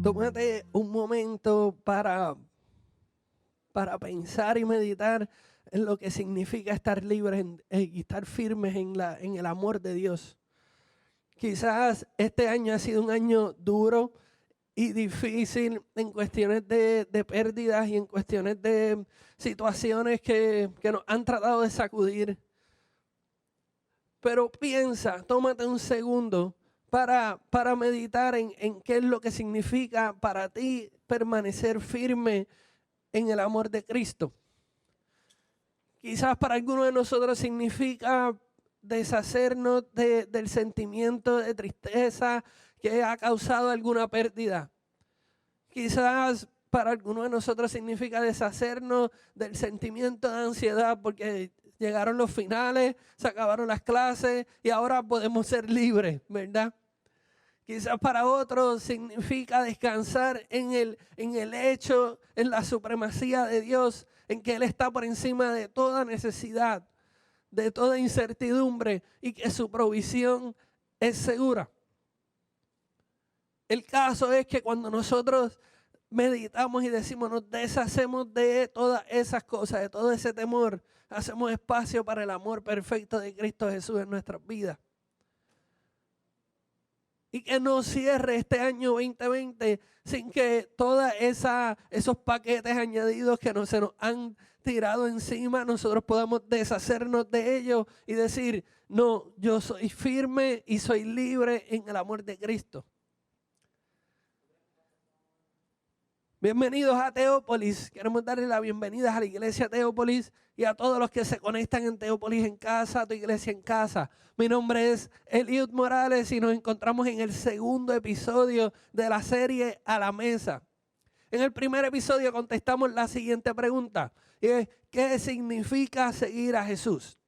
Tómate un momento para pensar y meditar en lo que significa estar libres y estar firmes en el amor de Dios. Quizás este año ha sido un año duro y difícil en cuestiones de pérdidas y en cuestiones de situaciones que nos han tratado de sacudir. Pero piensa, tómate un segundo para meditar en qué es lo que significa para ti permanecer firme en el amor de Cristo. Quizás para algunos de nosotros significa deshacernos del sentimiento de tristeza que ha causado alguna pérdida. Quizás para algunos de nosotros significa deshacernos del sentimiento de ansiedad porque llegaron los finales, se acabaron las clases y ahora podemos ser libres, ¿verdad? Quizás para otros significa descansar en el hecho, en la supremacía de Dios, en que Él está por encima de toda necesidad, de toda incertidumbre y que su provisión es segura. El caso es que cuando nosotros meditamos y decimos, nos deshacemos de todas esas cosas, de todo ese temor, hacemos espacio para el amor perfecto de Cristo Jesús en nuestras vidas. Y que no cierre este año 2020 sin que todos esos paquetes añadidos que se nos han tirado encima, nosotros podamos deshacernos de ellos y decir, no, yo soy firme y soy libre en el amor de Cristo. Bienvenidos a Teópolis. Queremos darle la bienvenida a la iglesia Teópolis y a todos los que se conectan en Teópolis en casa, a tu iglesia en casa. Mi nombre es Eliud Morales y nos encontramos en el segundo episodio de la serie A la Mesa. En el primer episodio contestamos la siguiente pregunta, y es, ¿qué significa seguir a Jesús?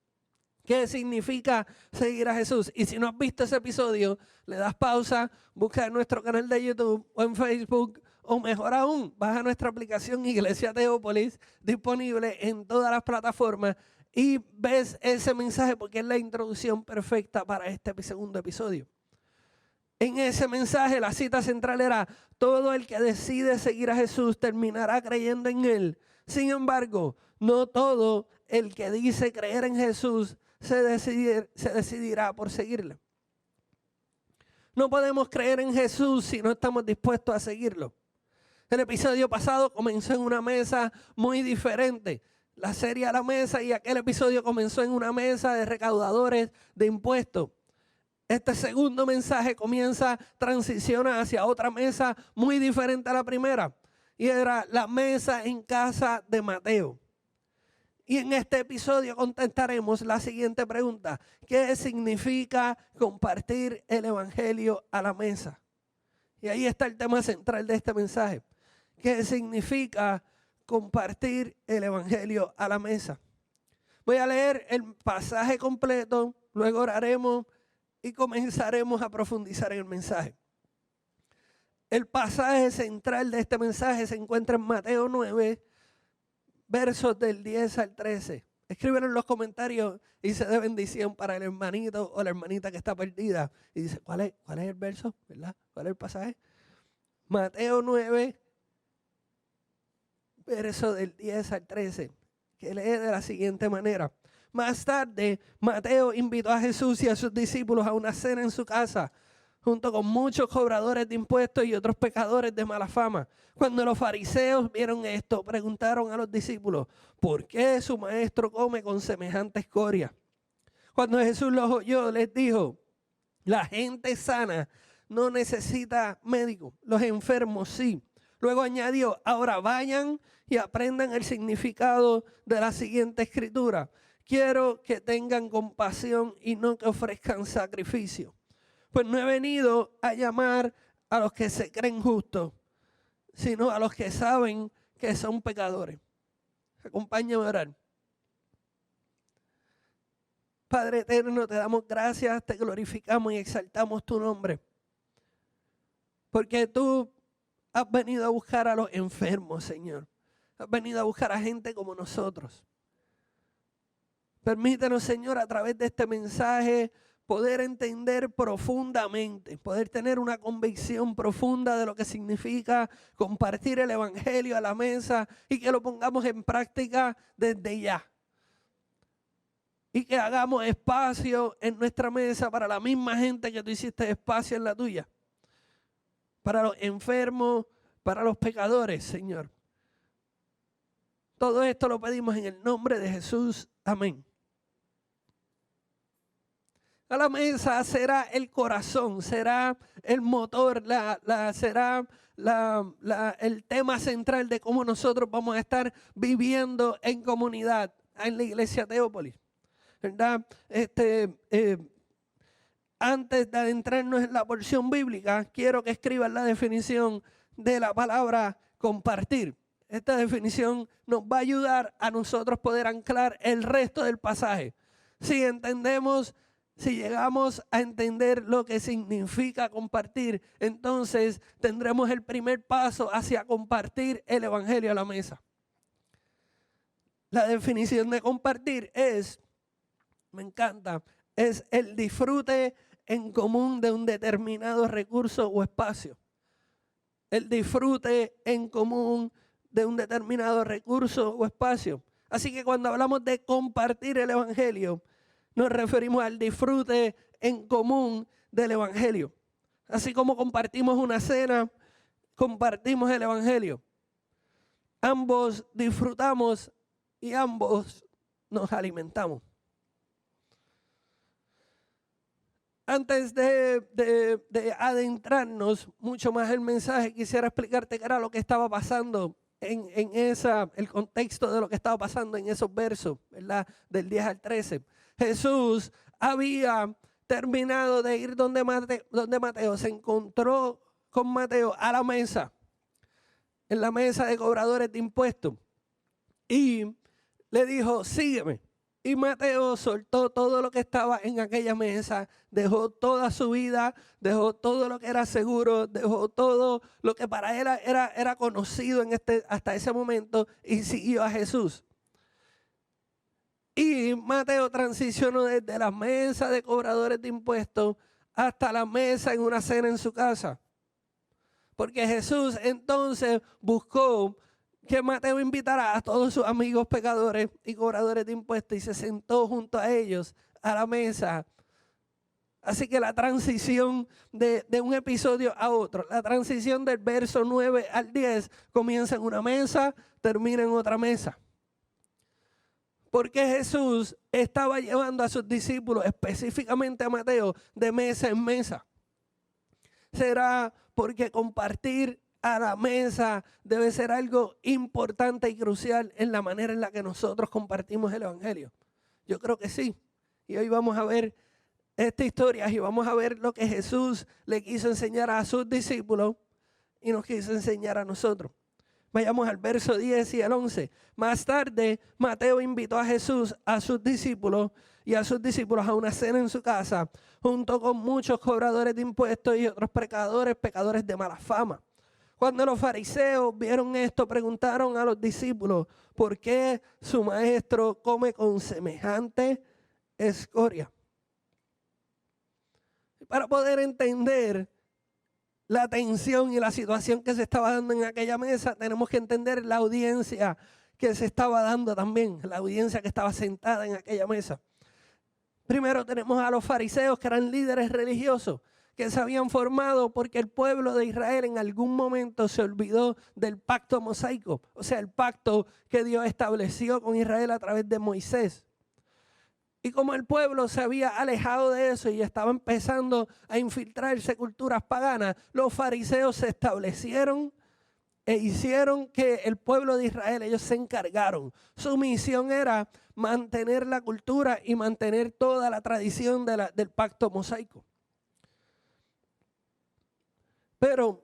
¿Qué significa seguir a Jesús? Y si no has visto ese episodio, le das pausa, busca en nuestro canal de YouTube o en Facebook, o mejor aún, baja nuestra aplicación Iglesia Teópolis, disponible en todas las plataformas, y ves ese mensaje porque es la introducción perfecta para este segundo episodio. En ese mensaje la cita central era, todo el que decide seguir a Jesús terminará creyendo en Él. Sin embargo, no todo el que dice creer en Jesús se decidirá por seguirle. No podemos creer en Jesús si no estamos dispuestos a seguirlo. El episodio pasado comenzó en una mesa muy diferente. La serie A la Mesa, y aquel episodio comenzó en una mesa de recaudadores de impuestos. Este segundo mensaje transiciona hacia otra mesa muy diferente a la primera. Y era la mesa en casa de Mateo. Y en este episodio contestaremos la siguiente pregunta. ¿Qué significa compartir el evangelio a la mesa? Y ahí está el tema central de este mensaje. ¿Qué significa compartir el evangelio a la mesa? Voy a leer el pasaje completo, luego oraremos y comenzaremos a profundizar en el mensaje. El pasaje central de este mensaje se encuentra en Mateo 9, versos del 10 al 13. Escríbelo en los comentarios y se dé bendición para el hermanito o la hermanita que está perdida. Y dice, ¿cuál es el verso? ¿Verdad? ¿Cuál es el pasaje? Mateo 9, verso del 10 al 13, que lee de la siguiente manera. Más tarde, Mateo invitó a Jesús y a sus discípulos a una cena en su casa, junto con muchos cobradores de impuestos y otros pecadores de mala fama. Cuando los fariseos vieron esto, preguntaron a los discípulos, ¿por qué su maestro come con semejante escoria? Cuando Jesús los oyó, les dijo, la gente sana no necesita médico, los enfermos sí. Luego añadió, ahora vayan y aprendan el significado de la siguiente escritura. Quiero que tengan compasión y no que ofrezcan sacrificio. Pues no he venido a llamar a los que se creen justos, sino a los que saben que son pecadores. Acompáñame a orar. Padre eterno, te damos gracias, te glorificamos y exaltamos tu nombre. Porque tú has venido a buscar a los enfermos, Señor. Has venido a buscar a gente como nosotros. Permítanos, Señor, a través de este mensaje poder entender profundamente, poder tener una convicción profunda de lo que significa compartir el evangelio a la mesa y que lo pongamos en práctica desde ya. Y que hagamos espacio en nuestra mesa para la misma gente que tú hiciste espacio en la tuya. Para los enfermos, para los pecadores, Señor. Todo esto lo pedimos en el nombre de Jesús. Amén. A la mesa será el corazón, será el motor, será el tema central de cómo nosotros vamos a estar viviendo en comunidad en la iglesia Teópolis, ¿verdad? Antes de adentrarnos en la porción bíblica, quiero que escriban la definición de la palabra compartir. Esta definición nos va a ayudar a nosotros poder anclar el resto del pasaje. Si llegamos a entender lo que significa compartir, entonces tendremos el primer paso hacia compartir el evangelio a la mesa. La definición de compartir me encanta, es el disfrute en común de un determinado recurso o espacio. El disfrute en común de un determinado recurso o espacio. Así que cuando hablamos de compartir el evangelio, nos referimos al disfrute en común del evangelio. Así como compartimos una cena, compartimos el evangelio. Ambos disfrutamos y ambos nos alimentamos. Antes de adentrarnos mucho más en el mensaje, quisiera explicarte qué era lo que estaba pasando el contexto de lo que estaba pasando en esos versos, ¿verdad? Del 10 al 13. Jesús había terminado de ir donde Mateo, se encontró con Mateo a la mesa, en la mesa de cobradores de impuestos, y le dijo, sígueme. Y Mateo soltó todo lo que estaba en aquella mesa, dejó toda su vida, dejó todo lo que era seguro, dejó todo lo que para él era conocido hasta ese momento y siguió a Jesús. Y Mateo transicionó desde la mesa de cobradores de impuestos hasta la mesa en una cena en su casa. Porque Jesús entonces buscó que Mateo invitara a todos sus amigos pecadores y cobradores de impuestos y se sentó junto a ellos a la mesa. Así que la transición de un episodio a otro, la transición del verso 9 al 10 comienza en una mesa, termina en otra mesa. Porque Jesús estaba llevando a sus discípulos, específicamente a Mateo, de mesa en mesa. Será porque compartir a la mesa debe ser algo importante y crucial en la manera en la que nosotros compartimos el evangelio. Yo creo que sí. Y hoy vamos a ver esta historia y vamos a ver lo que Jesús le quiso enseñar a sus discípulos y nos quiso enseñar a nosotros. Vayamos al verso 10 y al 11. Más tarde, Mateo invitó a Jesús a sus discípulos a una cena en su casa, junto con muchos cobradores de impuestos y otros pecadores de mala fama. Cuando los fariseos vieron esto, preguntaron a los discípulos, ¿por qué su maestro come con semejante escoria? Para poder entender la tensión y la situación que se estaba dando en aquella mesa, tenemos que entender la audiencia que se estaba dando también, la audiencia que estaba sentada en aquella mesa. Primero tenemos a los fariseos, que eran líderes religiosos, que se habían formado porque el pueblo de Israel en algún momento se olvidó del pacto mosaico, o sea, el pacto que Dios estableció con Israel a través de Moisés. Y como el pueblo se había alejado de eso y estaba empezando a infiltrarse culturas paganas, los fariseos se establecieron e hicieron que el pueblo de Israel, ellos se encargaron. Su misión era mantener la cultura y mantener toda la tradición del pacto mosaico. Pero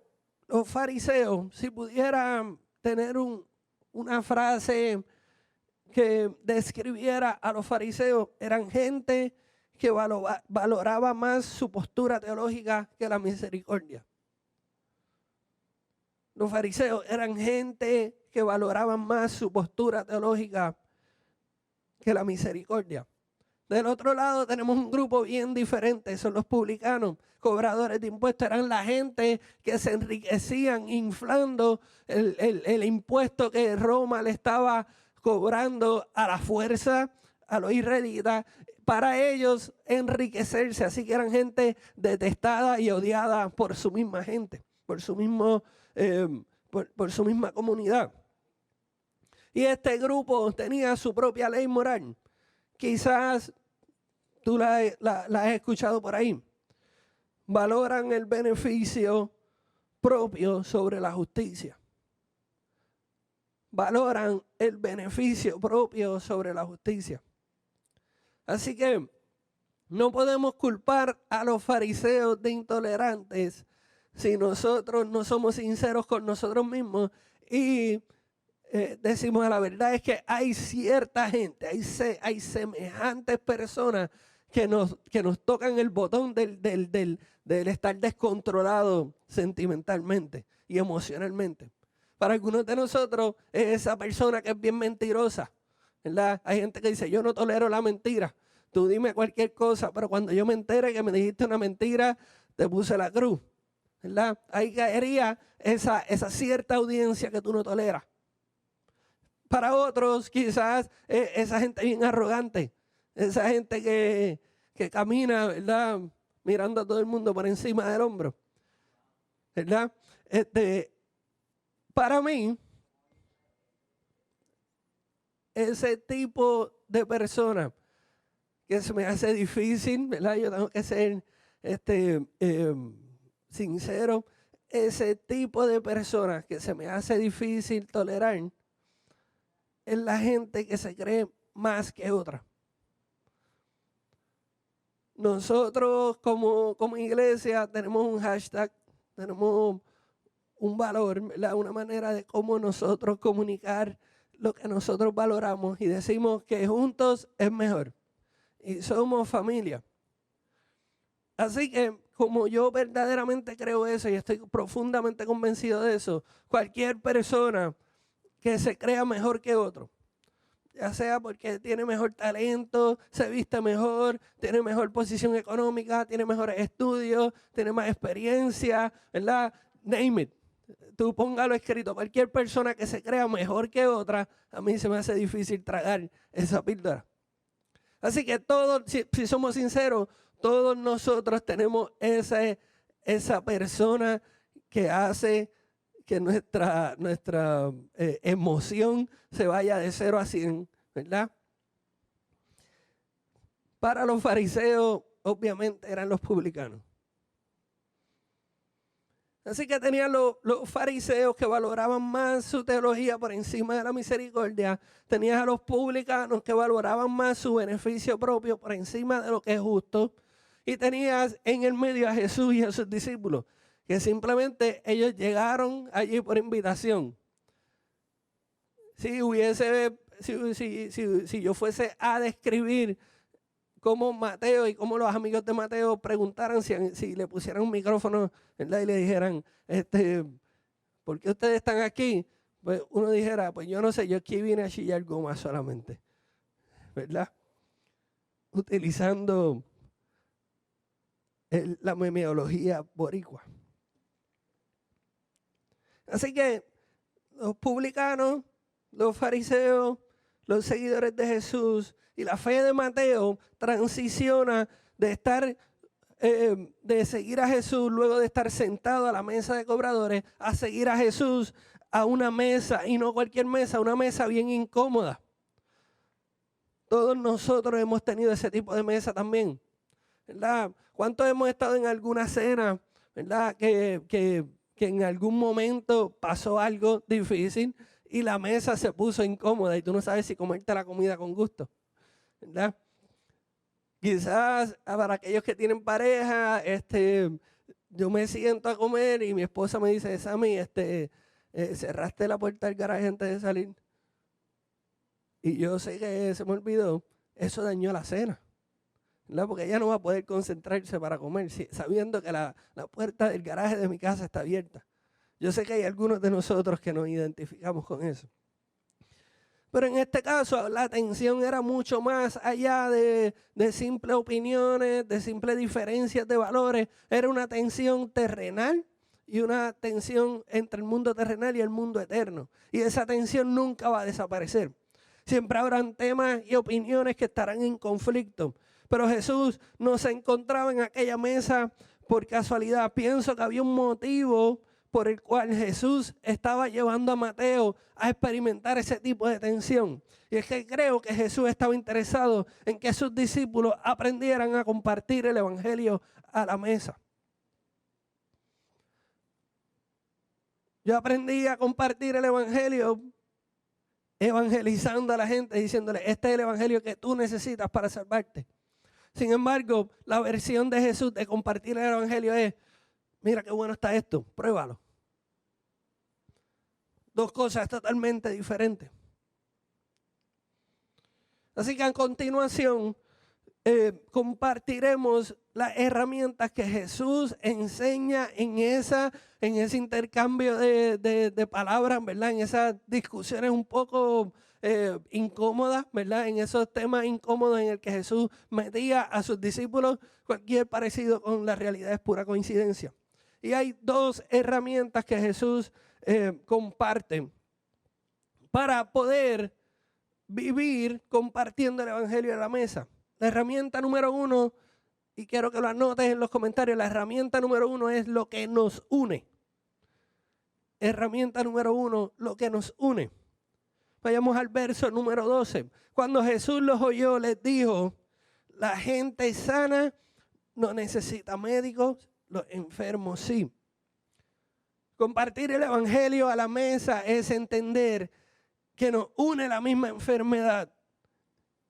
los fariseos, si pudieran tener un una frase que describiera a los fariseos. Eran gente que valoraba más su postura teológica que la misericordia. Los fariseos eran gente que valoraban más su postura teológica que la misericordia. Del otro lado tenemos un grupo bien diferente, son los publicanos, cobradores de impuestos. Eran la gente que se enriquecían inflando el impuesto que Roma le estaba cobrando a la fuerza, a los israelitas, para ellos enriquecerse. Así que eran gente detestada y odiada por su misma gente, por su misma comunidad. Y este grupo tenía su propia ley moral. Quizás tú la has escuchado por ahí. Valoran el beneficio propio sobre la justicia. Valoran el beneficio propio sobre la justicia. Así que no podemos culpar a los fariseos de intolerantes si nosotros no somos sinceros con nosotros mismos y decimos la verdad. Es que hay cierta gente, hay semejantes personas que nos tocan el botón del estar descontrolado sentimentalmente y emocionalmente. Para algunos de nosotros es esa persona que es bien mentirosa, ¿verdad? Hay gente que dice, yo no tolero la mentira. Tú dime cualquier cosa, pero cuando yo me entere que me dijiste una mentira, te puse la cruz, ¿verdad? Ahí caería esa cierta audiencia que tú no toleras. Para otros, quizás, esa gente bien arrogante, esa gente que camina, ¿verdad? Mirando a todo el mundo por encima del hombro, ¿verdad? Para mí, ese tipo de persona que se me hace difícil, ¿verdad? Yo tengo que ser sincero. Ese tipo de persona que se me hace difícil tolerar es la gente que se cree más que otra. Nosotros como iglesia tenemos un hashtag, tenemos un valor, ¿verdad? Una manera de cómo nosotros comunicar lo que nosotros valoramos y decimos que juntos es mejor y somos familia. Así que como yo verdaderamente creo eso y estoy profundamente convencido de eso, cualquier persona que se crea mejor que otro, ya sea porque tiene mejor talento, se viste mejor, tiene mejor posición económica, tiene mejores estudios, tiene más experiencia, ¿verdad? Name it. Tú póngalo escrito. Cualquier persona que se crea mejor que otra, a mí se me hace difícil tragar esa píldora. Así que todos, si somos sinceros, todos nosotros tenemos esa persona que hace que nuestra emoción se vaya de 0 a 100, ¿verdad? Para los fariseos, obviamente, eran los publicanos. Así que tenían los fariseos que valoraban más su teología por encima de la misericordia. Tenías a los publicanos que valoraban más su beneficio propio por encima de lo que es justo. Y tenías en el medio a Jesús y a sus discípulos, que simplemente ellos llegaron allí por invitación. Si yo fuese a describir cómo Mateo y cómo los amigos de Mateo preguntaran si le pusieran un micrófono, ¿verdad? Y le dijeran, ¿por qué ustedes están aquí? Pues uno dijera, pues yo no sé, yo aquí vine a chillar goma solamente, ¿verdad? Utilizando la memeología boricua. Así que los publicanos, los fariseos, los seguidores de Jesús y la fe de Mateo transiciona de seguir a Jesús luego de estar sentado a la mesa de cobradores a seguir a Jesús a una mesa, y no cualquier mesa, una mesa bien incómoda. Todos nosotros hemos tenido ese tipo de mesa también, ¿verdad? ¿Cuántos hemos estado en alguna cena, ¿verdad? Que en algún momento pasó algo difícil y la mesa se puso incómoda y tú no sabes si comerte la comida con gusto, ¿verdad? Quizás para aquellos que tienen pareja, yo me siento a comer y mi esposa me dice, Sammy, cerraste la puerta del garaje antes de salir. Y yo sé que se me olvidó, eso dañó la cena, ¿verdad? Porque ella no va a poder concentrarse para comer, sabiendo que la puerta del garaje de mi casa está abierta. Yo sé que hay algunos de nosotros que nos identificamos con eso. Pero en este caso la tensión era mucho más allá de simples opiniones, de simples diferencias de valores. Era una tensión terrenal y una tensión entre el mundo terrenal y el mundo eterno. Y esa tensión nunca va a desaparecer. Siempre habrán temas y opiniones que estarán en conflicto. Pero Jesús no se encontraba en aquella mesa por casualidad. Pienso que había un motivo por el cual Jesús estaba llevando a Mateo a experimentar ese tipo de tensión. Y es que creo que Jesús estaba interesado en que sus discípulos aprendieran a compartir el evangelio a la mesa. Yo aprendí a compartir el evangelio evangelizando a la gente, diciéndole, este es el evangelio que tú necesitas para salvarte. Sin embargo, la versión de Jesús de compartir el evangelio es, mira qué bueno está esto, pruébalo. Dos cosas totalmente diferentes. Así que a continuación compartiremos las herramientas que Jesús enseña en ese intercambio de palabras, ¿verdad? En esas discusiones un poco incómodas, ¿verdad? En esos temas incómodos en el que Jesús metía a sus discípulos. Cualquier parecido con la realidad es pura coincidencia. Y hay dos herramientas que Jesús comparte para poder vivir compartiendo el evangelio a la mesa. La herramienta número 1, y quiero que lo anotes en los comentarios, la herramienta número 1 es lo que nos une. Herramienta número 1, lo que nos une. Vayamos al verso número 12. Cuando Jesús los oyó, les dijo, la gente sana no necesita médicos, los enfermos sí. Compartir el evangelio a la mesa es entender que nos une la misma enfermedad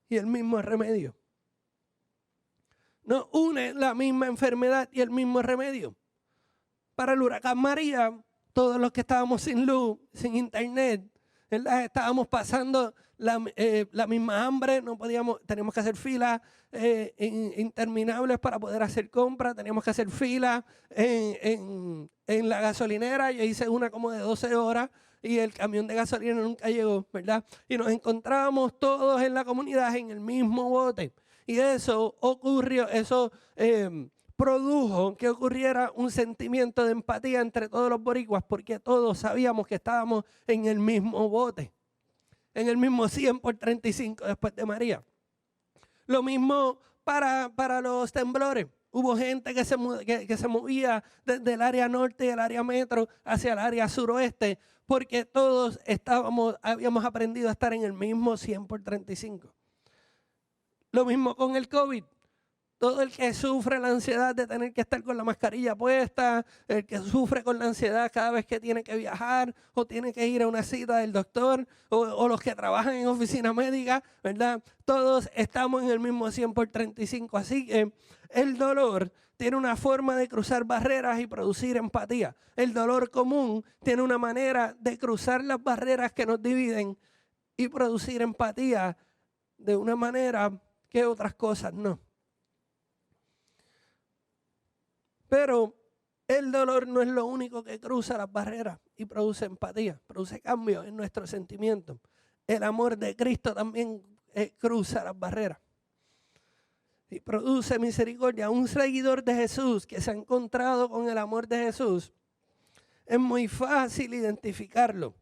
y el mismo remedio. Nos une la misma enfermedad y el mismo remedio. Para el huracán María, todos los que estábamos sin luz, sin internet, ¿verdad? Estábamos pasando la misma hambre, no podíamos, teníamos que hacer filas interminables para poder hacer compras, teníamos que hacer filas en la gasolinera. Yo hice una como de 12 horas y el camión de gasolina nunca llegó, ¿verdad? Y nos encontrábamos todos en la comunidad en el mismo bote. Y eso ocurrió, eso produjo que ocurriera un sentimiento de empatía entre todos los boricuas, porque todos sabíamos que estábamos en el mismo bote, en el mismo 100 por 35 después de María. Lo mismo para los temblores. Hubo gente que se movía desde el área norte y el área metro hacia el área suroeste, porque todos habíamos aprendido a estar en el mismo 100 por 35. Lo mismo con el COVID. Todo el que sufre la ansiedad de tener que estar con la mascarilla puesta, el que sufre con la ansiedad cada vez que tiene que viajar o tiene que ir a una cita del doctor o los que trabajan en oficina médica, ¿verdad? Todos estamos en el mismo 100 por 35. Así que el dolor tiene una forma de cruzar barreras y producir empatía. El dolor común tiene una manera de cruzar las barreras que nos dividen y producir empatía de una manera que otras cosas no. Pero el dolor no es lo único que cruza las barreras y produce empatía, produce cambio en nuestros sentimientos. El amor de Cristo también cruza las barreras y produce misericordia. Un seguidor de Jesús que se ha encontrado con el amor de Jesús, es muy fácil identificarlo,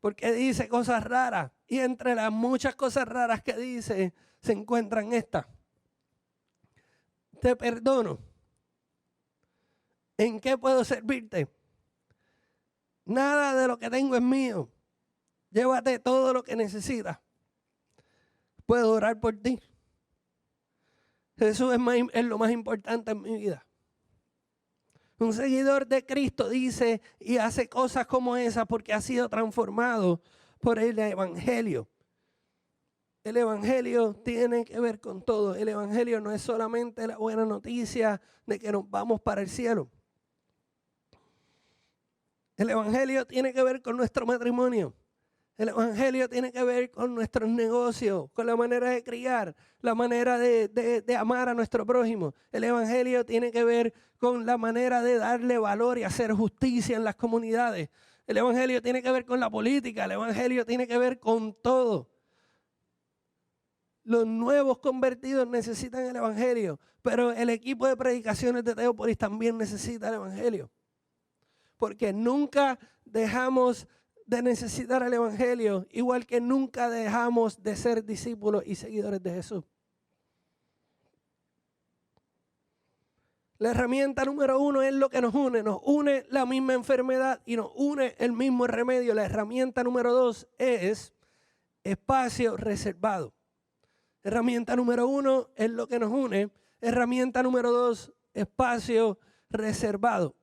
porque dice cosas raras y entre las muchas cosas raras que dice se encuentran estas. Te perdono. ¿En qué puedo servirte? Nada de lo que tengo es mío. Llévate todo lo que necesitas. Puedo orar por ti. Jesús es lo más importante en mi vida. Un seguidor de Cristo dice y hace cosas como esas porque ha sido transformado por el evangelio. El evangelio tiene que ver con todo. El evangelio no es solamente la buena noticia de que nos vamos para el cielo. El evangelio tiene que ver con nuestro matrimonio. El evangelio tiene que ver con nuestros negocios, con la manera de criar, la manera de amar a nuestro prójimo. El evangelio tiene que ver con la manera de darle valor y hacer justicia en las comunidades. El evangelio tiene que ver con la política. El evangelio tiene que ver con todo. Los nuevos convertidos necesitan el evangelio, pero el equipo de predicaciones de Teópolis también necesita el evangelio. Porque nunca dejamos de necesitar el evangelio, igual que nunca dejamos de ser discípulos y seguidores de Jesús. La herramienta número 1 es lo que nos une la misma enfermedad y nos une el mismo remedio. La herramienta número 2 es espacio reservado. Herramienta número 1 es lo que nos une. Herramienta número 2, espacio reservado.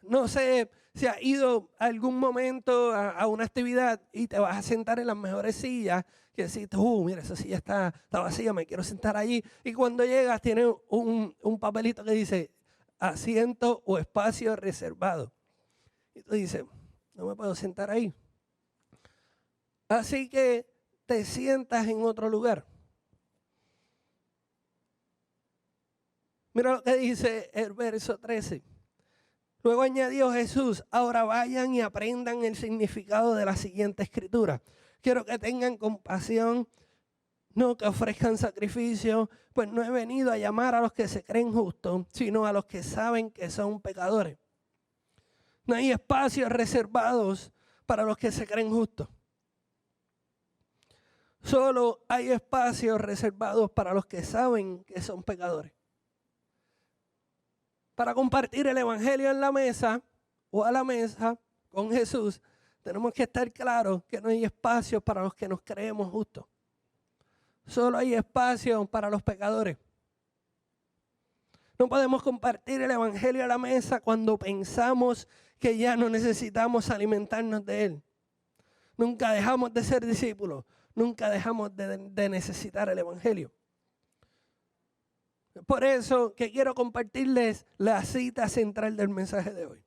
No sé si has ido algún momento a una actividad y te vas a sentar en las mejores sillas, que decís, mira, esa silla está vacía, me quiero sentar allí. Y cuando llegas tiene un papelito que dice asiento o espacio reservado. Y tú dices, no me puedo sentar ahí. Así que te sientas en otro lugar. Mira lo que dice el verso 13. Luego añadió Jesús, ahora vayan y aprendan el significado de la siguiente escritura. Quiero que tengan compasión, no que ofrezcan sacrificio, pues no he venido a llamar a los que se creen justos, sino a los que saben que son pecadores. No hay espacios reservados para los que se creen justos. Solo hay espacios reservados para los que saben que son pecadores. Para compartir el evangelio en la mesa o a la mesa con Jesús, tenemos que estar claros que no hay espacio para los que nos creemos justos. Solo hay espacio para los pecadores. No podemos compartir el evangelio a la mesa cuando pensamos que ya no necesitamos alimentarnos de él. Nunca dejamos de ser discípulos. Nunca dejamos de necesitar el evangelio. Por eso que quiero compartirles la cita central del mensaje de hoy.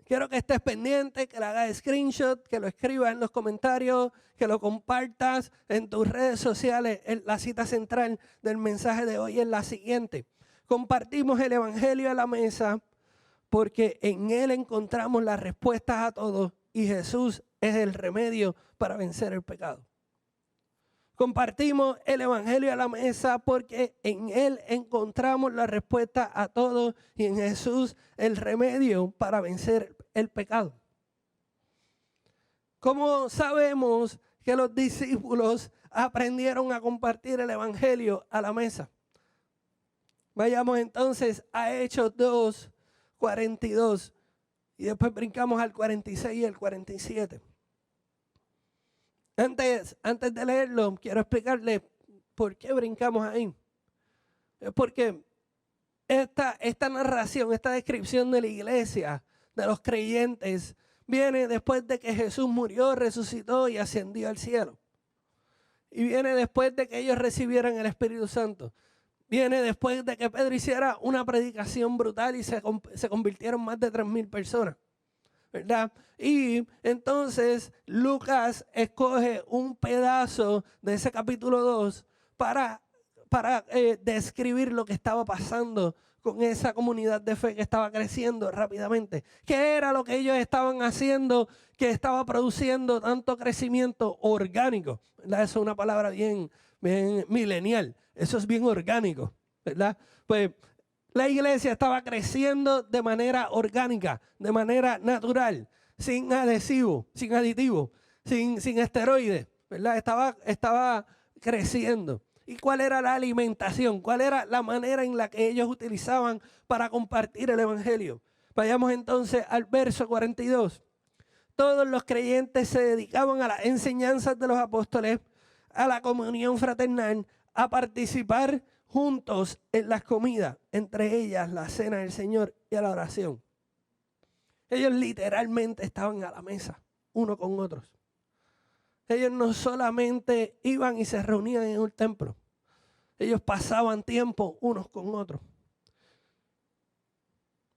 Quiero que estés pendiente, que le hagas screenshot, que lo escribas en los comentarios, que lo compartas en tus redes sociales. La cita central del mensaje de hoy es la siguiente. Compartimos el evangelio a la mesa porque en él encontramos las respuestas a todo y Jesús es el remedio para vencer el pecado. Compartimos el evangelio a la mesa porque en él encontramos la respuesta a todo y en Jesús el remedio para vencer el pecado. ¿Cómo sabemos que los discípulos aprendieron a compartir el evangelio a la mesa? Vayamos entonces a Hechos 2, 42 y después brincamos al 46 y el 47. Antes de leerlo, quiero explicarle por qué brincamos ahí. Es porque esta narración, esta descripción de la iglesia, de los creyentes, viene después de que Jesús murió, resucitó y ascendió al cielo. Y viene después de que ellos recibieran el Espíritu Santo. Viene después de que Pedro hiciera una predicación brutal y se convirtieron más de 3,000 personas. ¿Verdad? Y entonces Lucas escoge un pedazo de ese capítulo 2 para describir lo que estaba pasando con esa comunidad de fe que estaba creciendo rápidamente. ¿Qué era lo que ellos estaban haciendo que estaba produciendo tanto crecimiento orgánico? ¿Verdad? Eso es una palabra bien milenial. Eso es bien orgánico, ¿verdad? Pues la iglesia estaba creciendo de manera orgánica, de manera natural, sin adhesivo, sin aditivo, sin esteroides, ¿verdad? Estaba creciendo. ¿Y cuál era la alimentación? ¿Cuál era la manera en la que ellos utilizaban para compartir el evangelio? Vayamos entonces al verso 42. Todos los creyentes se dedicaban a las enseñanzas de los apóstoles, a la comunión fraternal, a participar juntos en las comidas, entre ellas la cena del Señor y a la oración. Ellos literalmente estaban a la mesa, uno con otros. Ellos no solamente iban y se reunían en un templo, ellos pasaban tiempo unos con otros.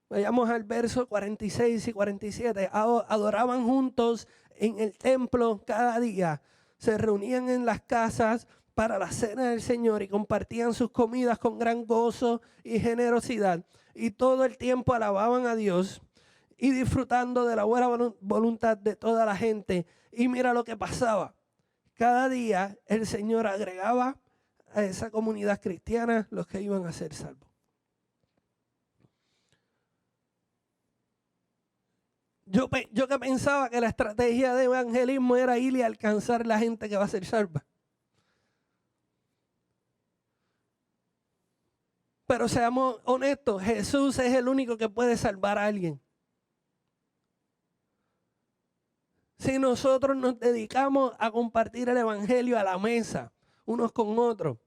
Vayamos al verso 46 y 47. Adoraban juntos en el templo cada día. Se reunían en las casas para la cena del Señor y compartían sus comidas con gran gozo y generosidad. Y todo el tiempo alababan a Dios y disfrutando de la buena voluntad de toda la gente. Y mira lo que pasaba. Cada día el Señor agregaba a esa comunidad cristiana los que iban a ser salvos. Yo que pensaba que la estrategia de evangelismo era ir y alcanzar la gente que va a ser salva. Pero seamos honestos, Jesús es el único que puede salvar a alguien. Si nosotros nos dedicamos a compartir el evangelio a la mesa, unos con otros,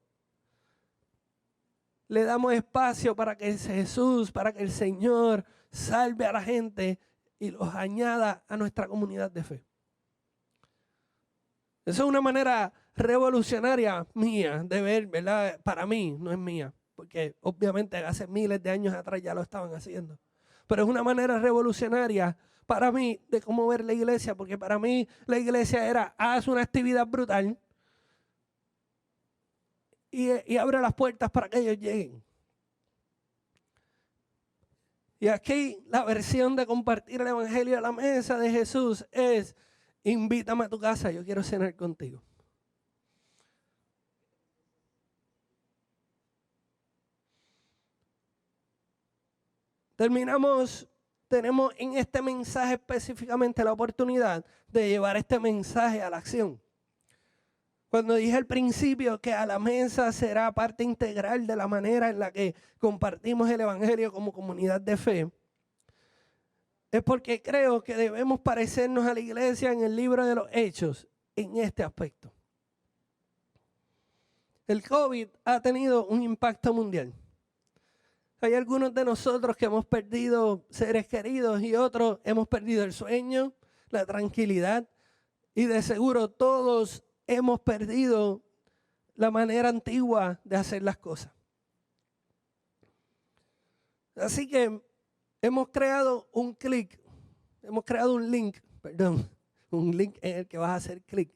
le damos espacio para que Jesús, para que el Señor salve a la gente y los añada a nuestra comunidad de fe. Esa es una manera revolucionaria mía de ver, ¿verdad? Para mí, no es mía, porque obviamente hace miles de años atrás ya lo estaban haciendo. Pero es una manera revolucionaria para mí de cómo ver la iglesia, porque para mí la iglesia era, haz una actividad brutal y abre las puertas para que ellos lleguen. Y aquí la versión de compartir el evangelio a la mesa de Jesús es, invítame a tu casa, yo quiero cenar contigo. Tenemos en este mensaje específicamente la oportunidad de llevar este mensaje a la acción. Cuando dije al principio que a la mesa será parte integral de la manera en la que compartimos el evangelio como comunidad de fe, es porque creo que debemos parecernos a la iglesia en el libro de los Hechos en este aspecto. El COVID ha tenido un impacto mundial. Hay algunos de nosotros que hemos perdido seres queridos y otros hemos perdido el sueño, la tranquilidad y de seguro todos hemos perdido la manera antigua de hacer las cosas. Así que hemos creado un link en el que vas a hacer clic,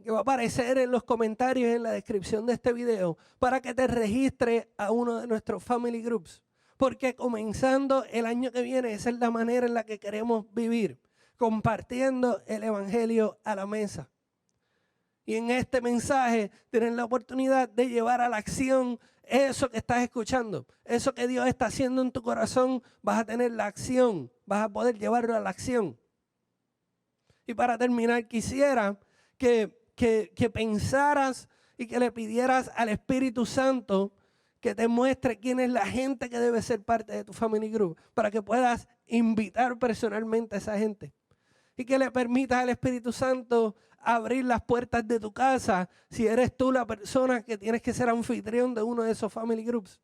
que va a aparecer en los comentarios en la descripción de este video para que te registres a uno de nuestros family groups. Porque comenzando el año que viene, esa es la manera en la que queremos vivir, compartiendo el evangelio a la mesa. Y en este mensaje tienes la oportunidad de llevar a la acción eso que estás escuchando. Eso que Dios está haciendo en tu corazón, vas a tener la acción, vas a poder llevarlo a la acción. Y para terminar, quisiera que pensaras y que le pidieras al Espíritu Santo que te muestre quién es la gente que debe ser parte de tu family group, para que puedas invitar personalmente a esa gente. Y que le permitas al Espíritu Santo abrir las puertas de tu casa si eres tú la persona que tienes que ser anfitrión de uno de esos family groups.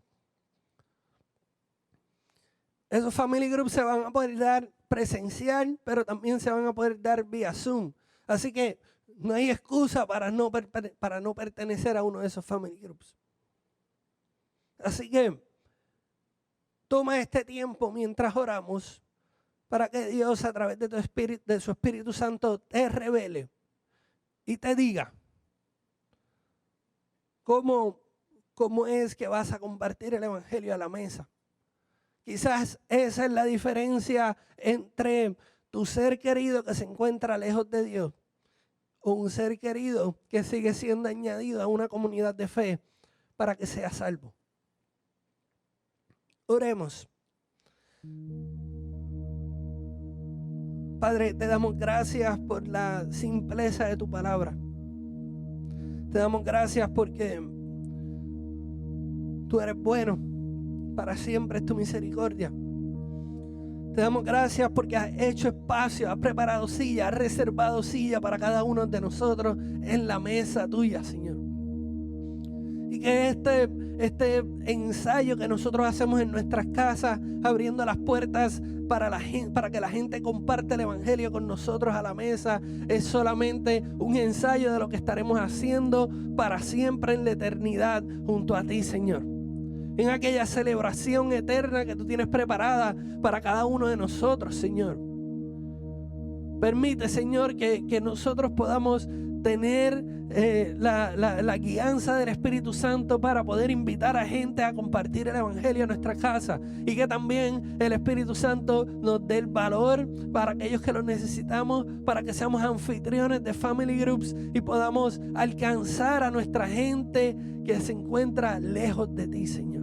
Esos family groups se van a poder dar presencial, pero también se van a poder dar vía Zoom. Así que no hay excusa para no pertenecer a uno de esos family groups. Así que toma este tiempo mientras oramos para que Dios a través de su Espíritu Santo te revele y te diga cómo es que vas a compartir el evangelio a la mesa. Quizás esa es la diferencia entre tu ser querido que se encuentra lejos de Dios o un ser querido que sigue siendo añadido a una comunidad de fe para que sea salvo. Oremos. Padre, te damos gracias por la simpleza de tu palabra. Te damos gracias porque tú eres bueno, para siempre es tu misericordia. Te damos gracias porque has hecho espacio, has preparado silla, has reservado silla para cada uno de nosotros en la mesa tuya, Señor. Y que este ensayo que nosotros hacemos en nuestras casas, abriendo las puertas para que la gente comparte el evangelio con nosotros a la mesa, es solamente un ensayo de lo que estaremos haciendo para siempre en la eternidad junto a ti, Señor. en aquella celebración eterna que tú tienes preparada para cada uno de nosotros, Señor. Permite, Señor, que nosotros podamos tener la guianza del Espíritu Santo para poder invitar a gente a compartir el Evangelio en nuestra casa, y que también el Espíritu Santo nos dé el valor para aquellos que lo necesitamos, para que seamos anfitriones de family groups y podamos alcanzar a nuestra gente que se encuentra lejos de ti, Señor.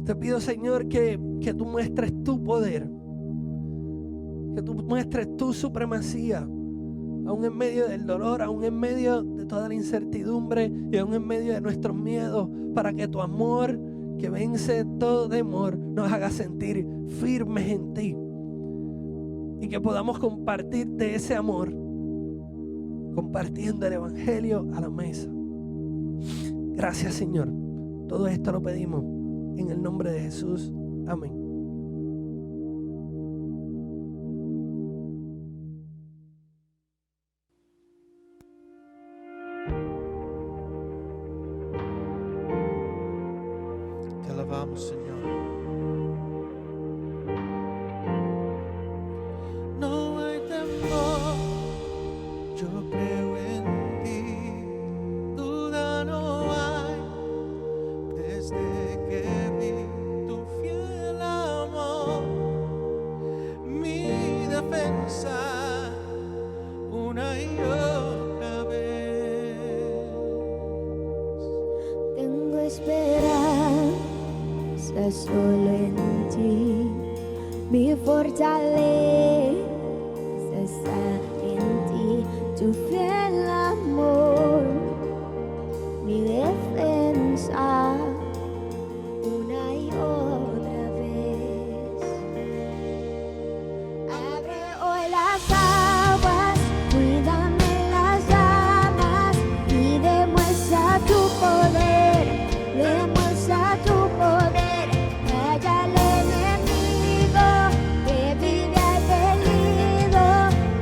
Te pido, Señor, que tú muestres tu poder, que tú muestres tu supremacía, aún en medio del dolor, aún en medio de toda la incertidumbre y aún en medio de nuestros miedos, para que tu amor, que vence todo temor, nos haga sentir firmes en ti y que podamos compartir de ese amor, compartiendo el Evangelio a la mesa. Gracias, Señor. Todo esto lo pedimos en el nombre de Jesús. Amén. Te alabamos, Señor. No hay temor, yo creo en ti. Duda no hay desde que vi tu fiel amor. Mi defensa una y otra vez. Tengo esperanza solo en ti, mi fortaleza está en ti, tu fiel amor, mi defensa una y otra vez. Abre hoy las aguas, cuídame las llamas y demuestra tu poder, demuestra tu poder. Calla al enemigo que vive al peligro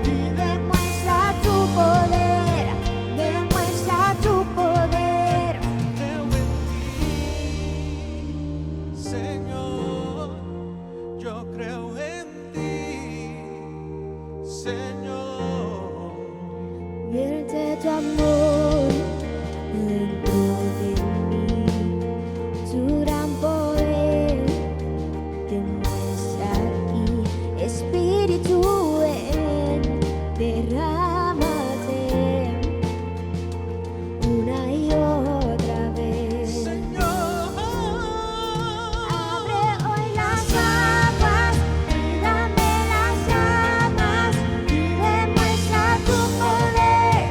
y demuestra tu poder, demuestra tu poder. Creo en ti, Señor, yo creo en ti, Señor. Vierte tu amor dentro de mí, tu gran poder demuestra aquí. Espíritu, ven, derrámate una y otra vez. Señor, Abre hoy las aguas, cuídame las llamas y demuestra tu poder,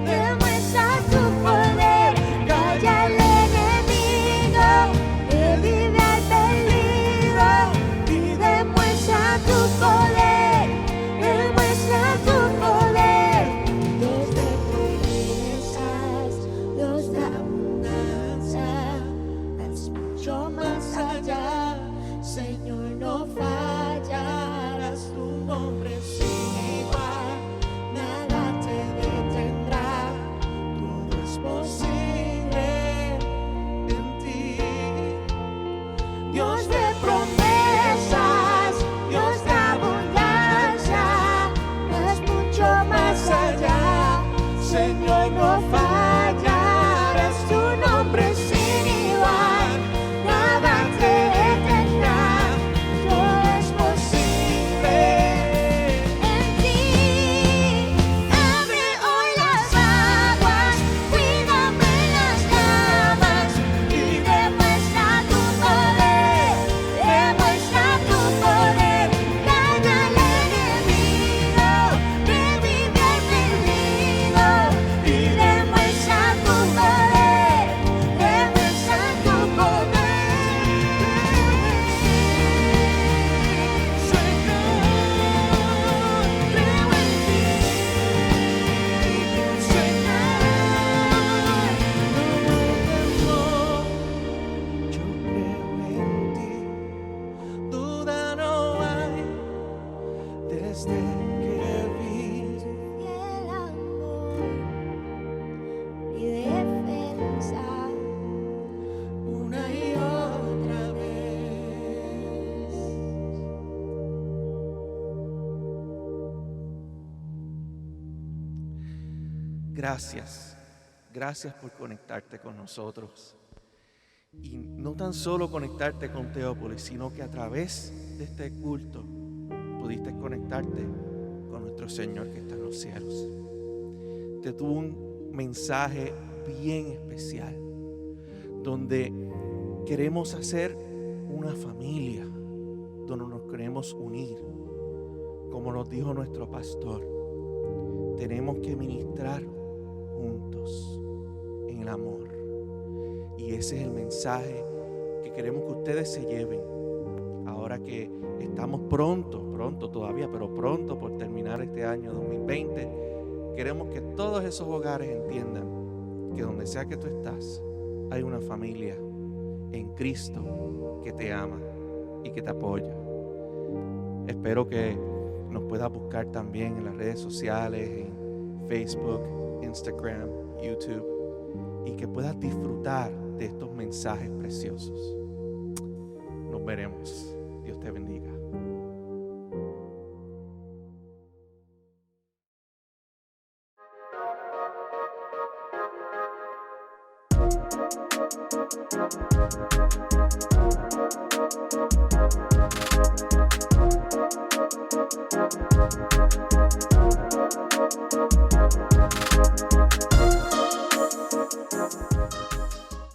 demuestra tu poder. Calla al enemigo que vive al peligro y demuestra tu poder, demuestra tu poder. Dios de promesas, Dios de abundancia, es mucho más allá. Señor, no fallarás, tu nombre es sin igual, nada te detendrá, todo es posible en ti. Dios de promesas, Dios de abundancia, es mucho más allá. Señor, no fallarás, tu nombre es sin igual, nada te detendrá, todo es posible En ti, abre hoy las aguas, cuídame las llamas y demuestra tu poder, demuestra tu poder. Gana al enemigo que vive al peligro gracias. Gracias por conectarte con nosotros. Y no tan solo conectarte con Teópolis, sino que a través de este culto pudiste conectarte con nuestro Señor que está en los cielos. Te tuvo un mensaje bien especial, donde queremos hacer una familia, donde nos queremos unir. Como nos dijo nuestro pastor, tenemos que ministrar juntos en el amor. Y ese es el mensaje que queremos que ustedes se lleven. Ahora que estamos pronto todavía, pero pronto por terminar este año 2020, queremos que todos esos hogares entiendan que donde sea que tú estás, hay una familia en Cristo que te ama y que te apoya. Espero que nos puedas buscar también en las redes sociales, en Facebook, Instagram, YouTube, y que puedas disfrutar de estos mensajes preciosos. Nos veremos. Dios te bendiga.